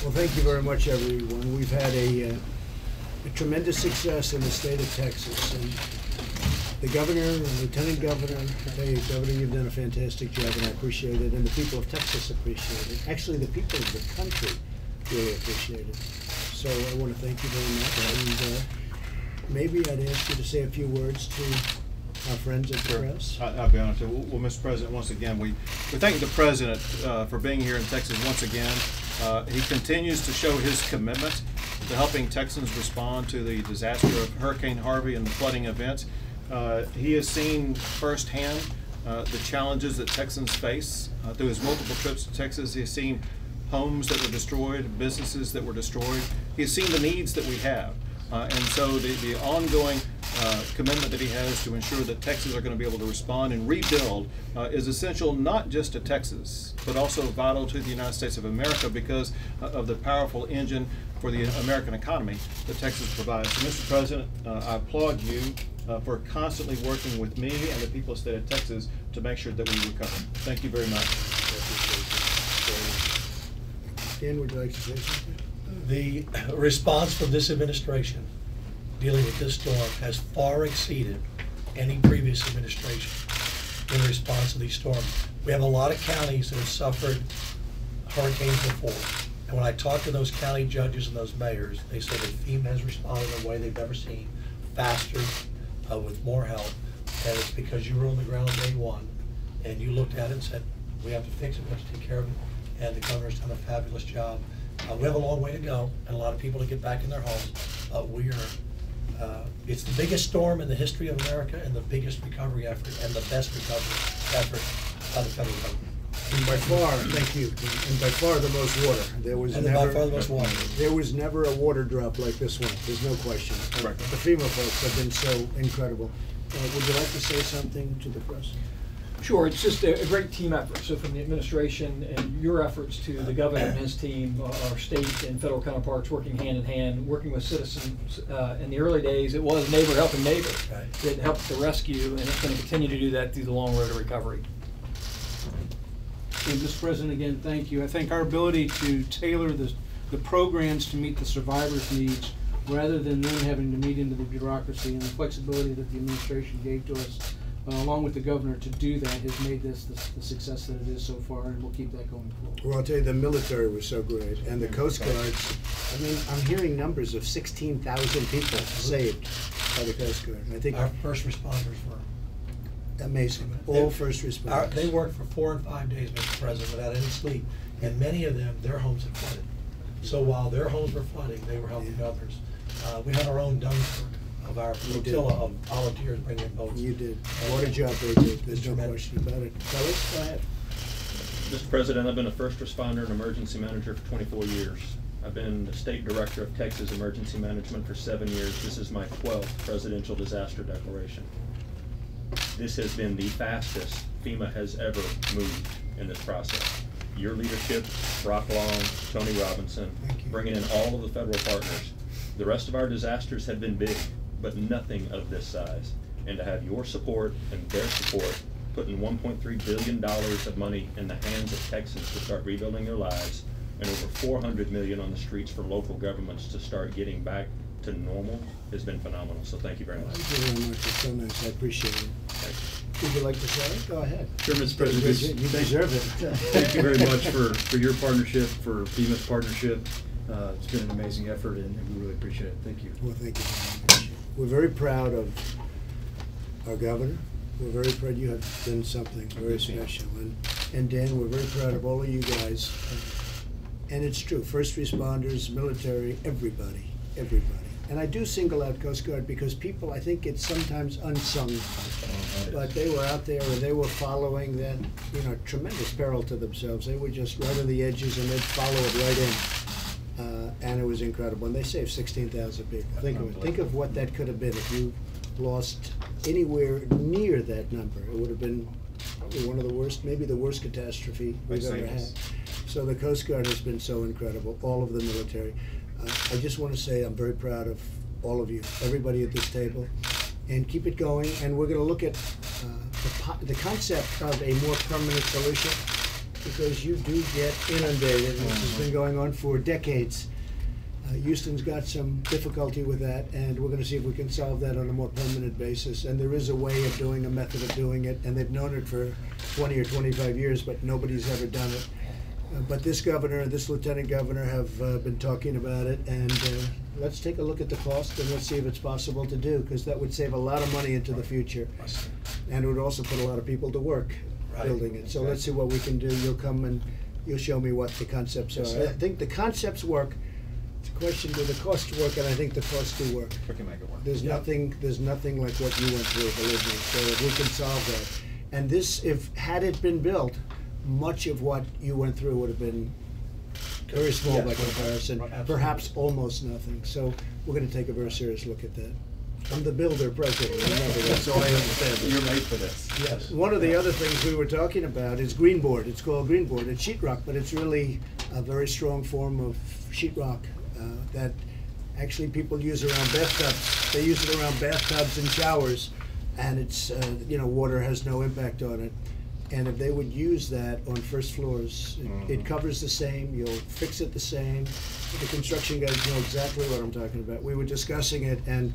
Well, thank you very much, everyone. We've had a tremendous success in the state of Texas. And the governor and lieutenant governor, hey, Governor, you've done a fantastic job, and I appreciate it. And the people of Texas appreciate it. Actually, the people of the country really appreciate it. So I want to thank you very much. And maybe I'd ask you to say a few words to our friends at the press. I'll be honest with you. Well, Mr. President, once again, we thank the President for being here in Texas once again. He continues to show his commitment to helping Texans respond to the disaster of Hurricane Harvey and the flooding events. He has seen firsthand the challenges that Texans face through his multiple trips to Texas. He has seen homes that were destroyed, businesses that were destroyed. He has seen the needs that we have. And so the ongoing commitment that he has to ensure that Texans are going to be able to respond and rebuild is essential not just to Texas, but also vital to the United States of America because of the powerful engine for the American economy that Texas provides. So, Mr. President, I applaud you for constantly working with me and the people of the state of Texas to make sure that we recover. Thank you very much. Dan, would you like to say something? The response from this administration dealing with this storm has far exceeded any previous administration in response to these storms. We have a lot of counties that have suffered hurricanes before. And when I talk to those county judges and those mayors, they say that FEMA has responded in a way they've never seen, faster, with more help. And it's because you were on the ground on day one and you looked at it and said, we have to fix it, we have to take care of it. And the governor's done a fabulous job. We have a long way to go and a lot of people to get back in their homes. It's the biggest storm in the history of America and the biggest recovery effort and the best recovery effort by the federal government. And by far, thank you, and by far the most water. There was never a water drop like this one. There's no question. Right. The FEMA folks have been so incredible. Would you like to say something to the press? Sure, it's just a great team effort. So from the administration and your efforts to the governor and his team, our state and federal counterparts working hand in hand, working with citizens. In the early days, it was neighbor helping neighbor that helped the rescue, and it's going to continue to do that through the long road to recovery. And Mr. President, again, thank you. I think our ability to tailor the programs to meet the survivors' needs rather than them having to meet into the bureaucracy and the flexibility that the administration gave to us, along with the governor, to do that has made this the success that it is so far, and we'll keep that going forward. Well, I'll tell you, the military was so great, and the Coast Guards. I mean, I'm hearing numbers of 16,000 people saved by the Coast Guard. I think our first responders were amazing. All first responders. They worked for 4 and 5 days, Mr. President, without any sleep, and many of them, their homes had flooded. So while their homes were flooding, they were helping others. We had our own Dunkirk of our flotilla of volunteers bringing in boats. You did. What a job they did. There's no question about it. Fellas, go ahead. Mr. President, I've been a first responder and emergency manager for 24 years. I've been the state director of Texas Emergency Management for 7 years. This is my 12th presidential disaster declaration. This has been the fastest FEMA has ever moved in this process. Your leadership, Brock Long, Tony Robinson, bringing in all of the federal partners. The rest of our disasters have been big, but nothing of this size. And to have your support and their support, putting $1.3 billion of money in the hands of Texans to start rebuilding their lives, and over $400 million on the streets for local governments to start getting back to normal has been phenomenal. So thank you very much. Thank you very much. It's so nice. I appreciate it. Would you like to say it? Go ahead. Sure, Mr. President. You deserve it. Thank you very much for your partnership, for FEMA's partnership. It's been an amazing effort, and we really appreciate it. Thank you. Well, thank you very much. We're very proud of our governor. We're very proud you have done something very special. And Dan, we're very proud of all of you guys. And it's true, first responders, military, everybody. And I do single out Coast Guard because people, I think it's sometimes unsung, but they were out there and they were following that, tremendous peril to themselves. They were just right on the edges and they'd follow it right in. And it was incredible. And they saved 16,000 people. Think of what that could have been if you lost anywhere near that number. It would have been probably one of the worst, maybe the worst catastrophe we've ever had. So the Coast Guard has been so incredible, all of the military. I just want to say I'm very proud of all of you, everybody at this table, and keep it going. And we're going to look at the concept of a more permanent solution. because you do get inundated, and this has been going on for decades. Houston's got some difficulty with that, and we're going to see if we can solve that on a more permanent basis. And there is a way of doing, a method of doing it, and they've known it for 20 or 25 years, but nobody's ever done it. But this governor, this lieutenant governor have been talking about it, and let's take a look at the cost and let's see if it's possible to do, because that would save a lot of money into the future. And it would also put a lot of people to work building it. So let's see what we can do. You'll come and you'll show me what the concepts are. I think the concepts work. It's a question, do the costs work? And I think the costs do work. We can make it work. There's nothing like what you went through, believe me. So if we can solve that. And this, had it been built, much of what you went through would have been very small by comparison, perhaps almost nothing. So we're going to take a very serious look at that. I'm the builder president, remember that, so I understand. You're made for this. Yes. One of the other things we were talking about is green board. It's called green board. It's sheetrock, but it's really a very strong form of sheetrock that actually people use around bathtubs. They use it around bathtubs and showers, and it's water has no impact on it. And if they would use that on first floors, it covers the same, you'll fix it the same. The construction guys know exactly what I'm talking about. We were discussing it, and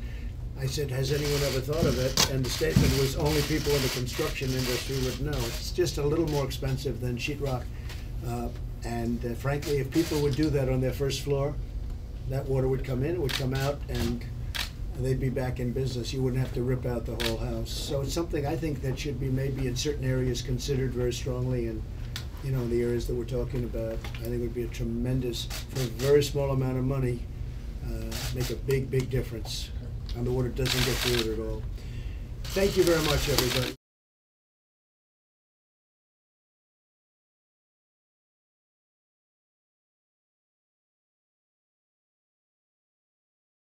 I said, has anyone ever thought of it? And the statement was, only people in the construction industry would know. It's just a little more expensive than sheetrock. And frankly, if people would do that on their first floor, that water would come in, it would come out, and they'd be back in business. You wouldn't have to rip out the whole house. So it's something I think that should be maybe in certain areas considered very strongly, and in the areas that we're talking about, I think it would be a tremendous, for a very small amount of money, make a big, big difference. And the water doesn't get through it at all. Thank you very much, everybody.